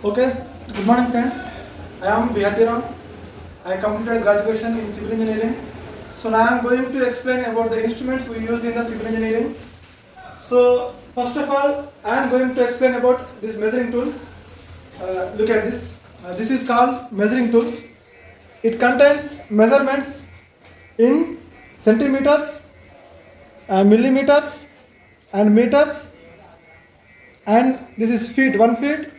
Okay, good morning friends. I am Bihatiram. I completed graduation in civil engineering. So now I am going to explain about the instruments we use in the civil engineering. So first of all, I am going to explain about this measuring tool. Look at this. This is called measuring tool. It contains measurements in centimeters, millimeters, and meters, and this is feet, 1 feet,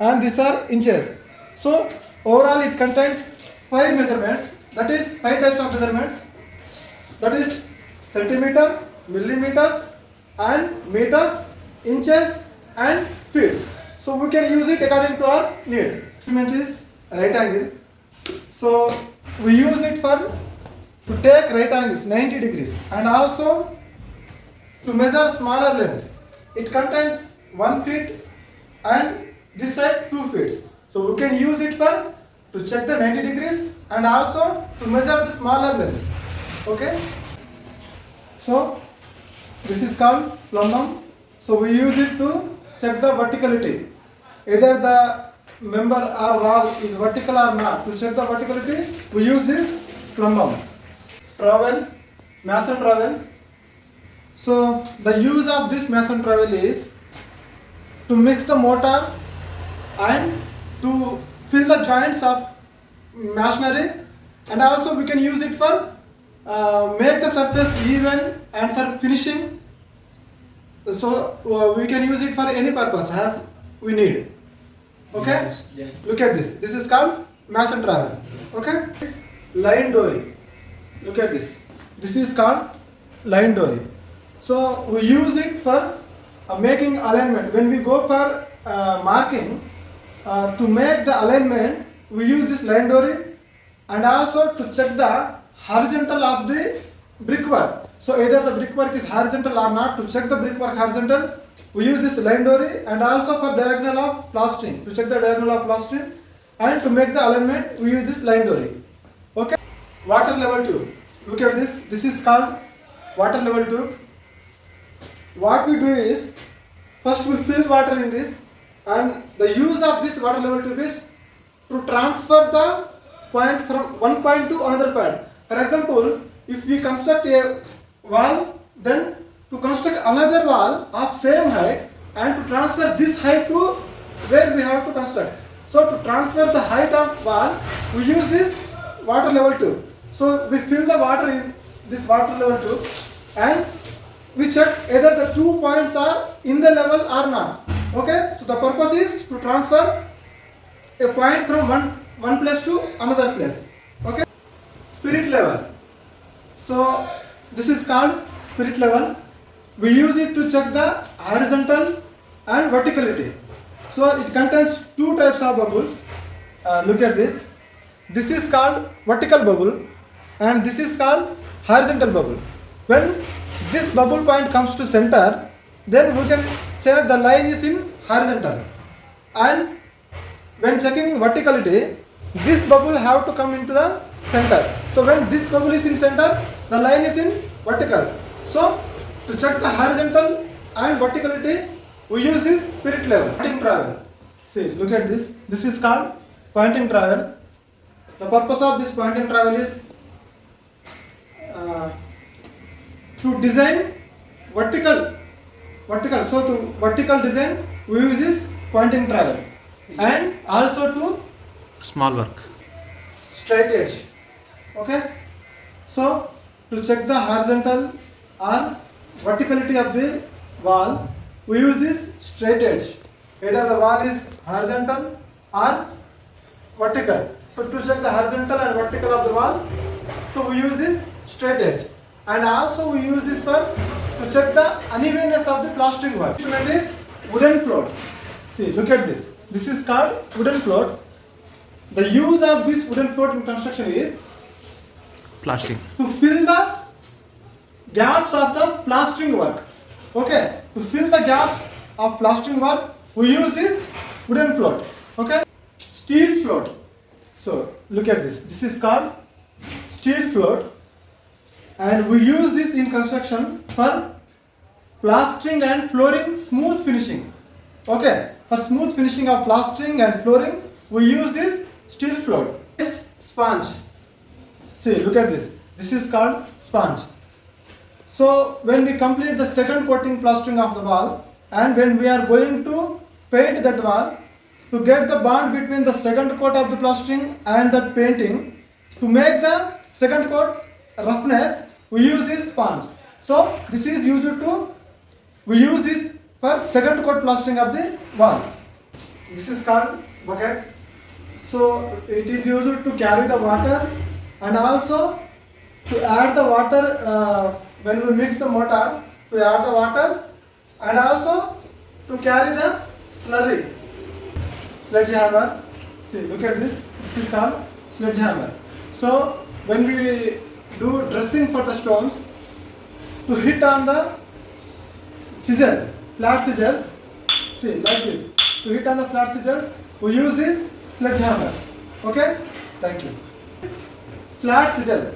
and these are inches. So overall it contains 5 measurements, that is 5 types of measurements, that is centimeter, millimeters, and meters, inches, and feet. So we can use it according to our need. Instrument is right angle. So we use it for to take right angles 90 degrees and also to measure smaller lengths. It contains 1 feet and this side 2 feet. So we can use it for to check the 90 degrees and also to measure the smaller lengths. Okay. So this is called plumbum. So we use it to check the verticality. Either the member or wall is vertical or not. To check the verticality, we use this plumbum. Trowel, mason trowel. So the use of this mason trowel is to mix the mortar and to fill the joints of masonry, and also we can use it for make the surface even and for finishing. So we can use it for any purpose as we need. Okay. Yes, yes. Look at this. This is called mason trowel. Okay. This line dory. Look at this. This is called line dory. So we use it for making alignment. When we go for marking, to make the alignment, we use this line dory, and also to check the horizontal of the brickwork. So either the brickwork is horizontal or not. To check the brickwork horizontal, we use this line dory, and also for diagonal of plastering. To check the diagonal of plastering and to make the alignment, we use this line dory. Okay. Water level tube. Look at this. This is called water level tube. What we do is, first we fill water in this, and the use of this water level tube is to transfer the point from one point to another point. For example, if we construct a wall, then to construct another wall of same height and to transfer this height to where we have to construct. So to transfer the height of wall, we use this water level tube. So we fill the water in this water level tube and we check either the 2 points are in the level or not. Okay, so the purpose is to transfer a point from one place to another place. Okay, spirit level. So this is called spirit level. We use it to check the horizontal and verticality. So it contains 2 types of bubbles. Look at this. This is called vertical bubble and this is called horizontal bubble. When this bubble point comes to center, then we can say the line is in horizontal, and when checking verticality, this bubble have to come into the center. So when this bubble is in center, the line is in vertical. So to check the horizontal and verticality, we use this spirit level. Pointing trowel. See, look at this. This is called pointing trowel. The purpose of this pointing trowel is to design vertical. So to vertical design, we use this pointing trowel, and also to Small work. straight edge. Okay. So to check the horizontal or verticality of the wall, we use this straight edge. Either the wall is horizontal or vertical. So to check the horizontal and vertical of the wall, so we use this straight edge. And also we use this for to check the unevenness of the plastering work. Instrument is wooden float. See, look at this. This is called wooden float. The use of this wooden float in construction is Plastic. to fill the gaps of the plastering work. Okay, to fill the gaps of plastering work, we use this wooden float. Okay, steel float. So look at this. This is called steel float, and we use this in construction for plastering and flooring smooth finishing. Okay, for smooth finishing of plastering and flooring, we use this steel float. This sponge. See, look at this. This is called sponge. So when we complete the second coating plastering of the wall, and when we are going to paint that wall, to get the bond between the second coat of the plastering and the painting, to make the second coat roughness, we use this sponge. So this is used to, we use this for second coat plastering of the wall. This is called bucket. So it is used to carry the water and also to add the water when we mix the mortar, to add the water and also to carry the slurry. Sledgehammer. See, look at this. This is called sledgehammer. So when we do dressing for the stones, to hit on the chisel, flat chisels, see like this. To hit on the flat chisels, we use this sledgehammer. Okay? Thank you. Flat chisel.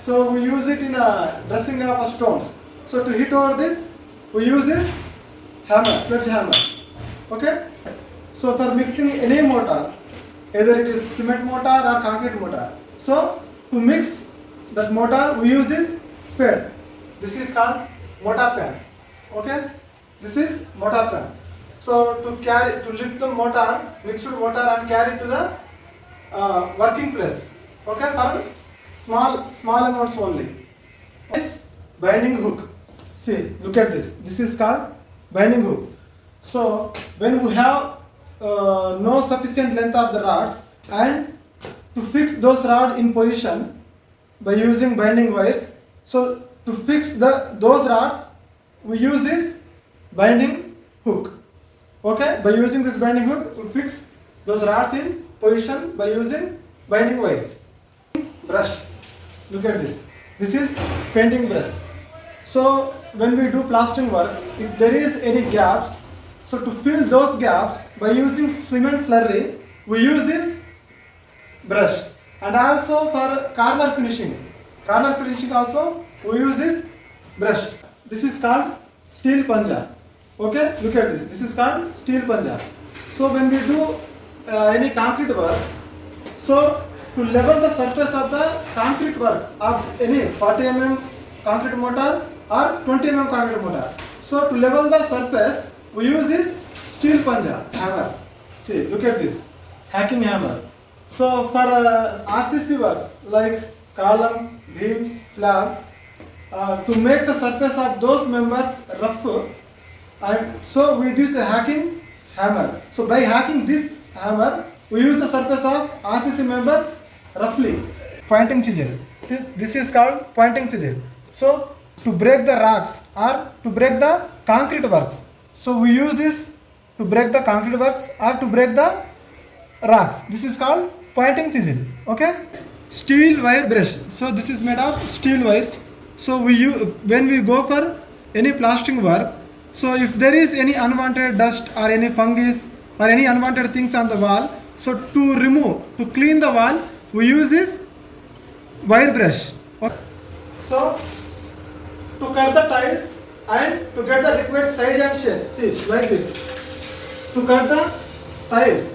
So we use it in a dressing of stones. So to hit over this, we use this hammer, sledgehammer. Okay? So for mixing any mortar, either it is cement mortar or concrete mortar. So to mix that mortar, we use this spade. This is called mortar pan. Okay? This is mortar pan. So to lift the mortar, mixed mortar and carry it to the working place. Okay? For small amounts only. This binding hook. See, look at this. This is called binding hook. So when we have no sufficient length of the rods, and to fix those rods in position by using binding wires, so to fix those rods, we use this binding hook. Okay, by using this binding hook, we fix those rods in position by using binding wires. Brush. Look at this. This is painting brush. So when we do plastering work, if there is any gaps, so to fill those gaps by using cement slurry, we use this brush. And also for corner finishing also we use this brush. This is called steel punja. Okay, look at this. This is called steel punja. So when we do any concrete work, so to level the surface of the concrete work of any 40 mm concrete mortar or 20 mm concrete mortar, so to level the surface, we use this steel punja hammer. See, look at this hacking hammer. So for RCC works like column, beams, slab, to make the surface of those members rough, and so we use a hacking hammer. So by hacking this hammer, we use the surface of RCC members roughly. Pointing chisel. See, this is called pointing chisel. So to break the rocks or to break the concrete works, so we use this to break the concrete works or to break the rocks. This is called pointing chisel. Okay? Steel wire brush. So this is made of steel wires. So when we go for any plastering work, so if there is any unwanted dust or any fungus or any unwanted things on the wall, so to clean the wall, we use this wire brush. Okay? So to cut the tiles and to get the required size and shape, see, like this. To cut the tiles,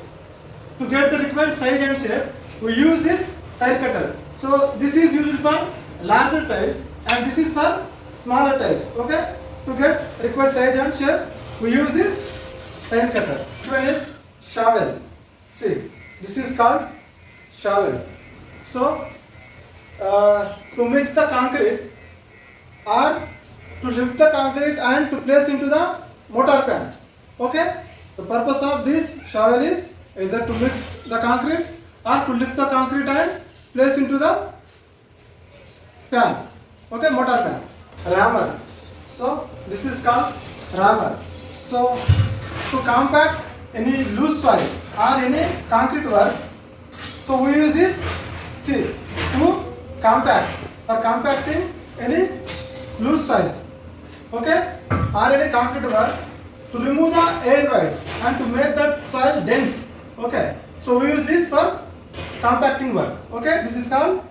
to get the required size and shape, we use this tile cutter. So this is used for larger tiles and this is for smaller tiles. Okay? To get required size and shape, we use this tile cutter. Which one is shovel? See, this is called shovel. So to mix the concrete or to lift the concrete and to place into the mortar pan. Okay? The purpose of this shovel is either to mix the concrete or to lift the concrete and place into the pan. Okay, mortar pan. Rammer. So this is called rammer. So to compact any loose soil or any concrete work, so we use this, see, to compact or compacting any loose soils. Okay, or any concrete work, to remove the air voids and to make that soil dense. Okay, so we use this for compacting work. Okay, this is called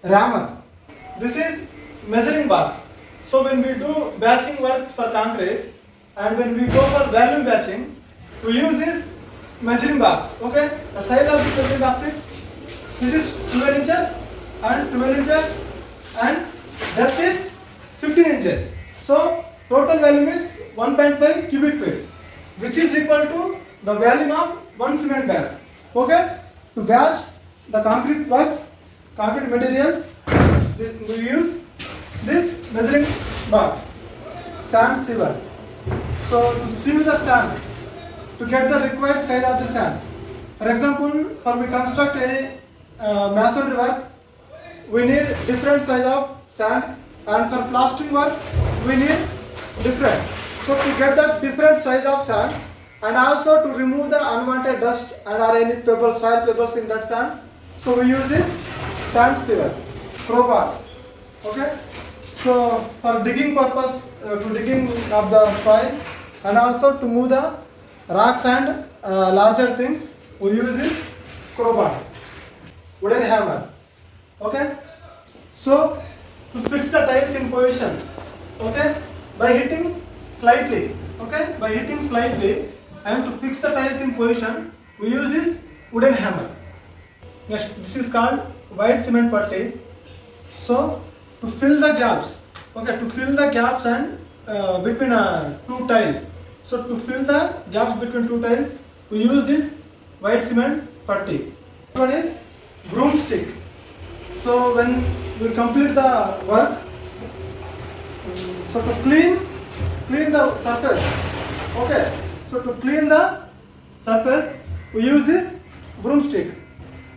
rammer. This is measuring box. So when we do batching works for concrete and when we go for volume batching, we use this measuring box. Okay, the size of the measuring box is, this is 12 inches and 12 inches, and depth is 15 inches. So total volume is 1.5 cubic feet, which is equal to the volume of one cement bag. Okay, to batch the concrete works, concrete materials, we use this measuring box, sand sieve. So to sieve the sand, to get the required size of the sand. For example, for we construct any masonry work, we need different size of sand, and for plastering work, we need different. So to get the different size of sand, and also to remove the unwanted dust and or any pebbles, soil pebbles in that sand, so we use this sand sieve, crowbar. Okay. So for digging purpose, to digging of the soil, and also to move the rocks and larger things, we use this crowbar, wooden hammer. Okay. So to fix the tiles in position, okay, by hitting slightly, okay, by hitting slightly, and to fix the tiles in position, we use this wooden hammer. Next, this is called white cement putty. So to fill the gaps, okay, to fill the gaps and between two tiles. So to fill the gaps between two tiles, we use this white cement putty. One is broomstick. So when we complete the work, so to clean the surface, okay. So to clean the surface, we use this broomstick.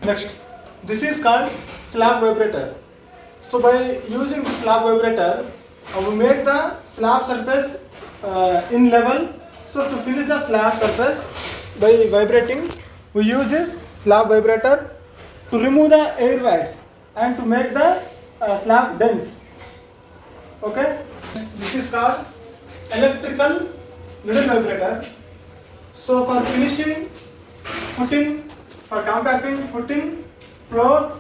Next, this is called slab vibrator. So by using the slab vibrator, we make the slab surface in level. So to finish the slab surface by vibrating, we use this slab vibrator to remove the air voids and to make the slab dense. Okay, this is called electrical needle vibrator. So for finishing footing, for compacting footing, floors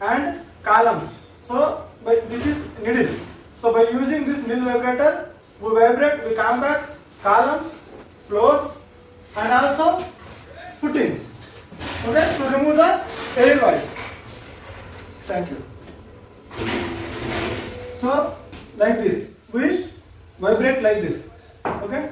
and columns. So this is needle. So by using this needle vibrator, we vibrate, we compact columns, floors and also footings. Okay, to remove the air voids. Thank you. So like this, we vibrate like this. Okay.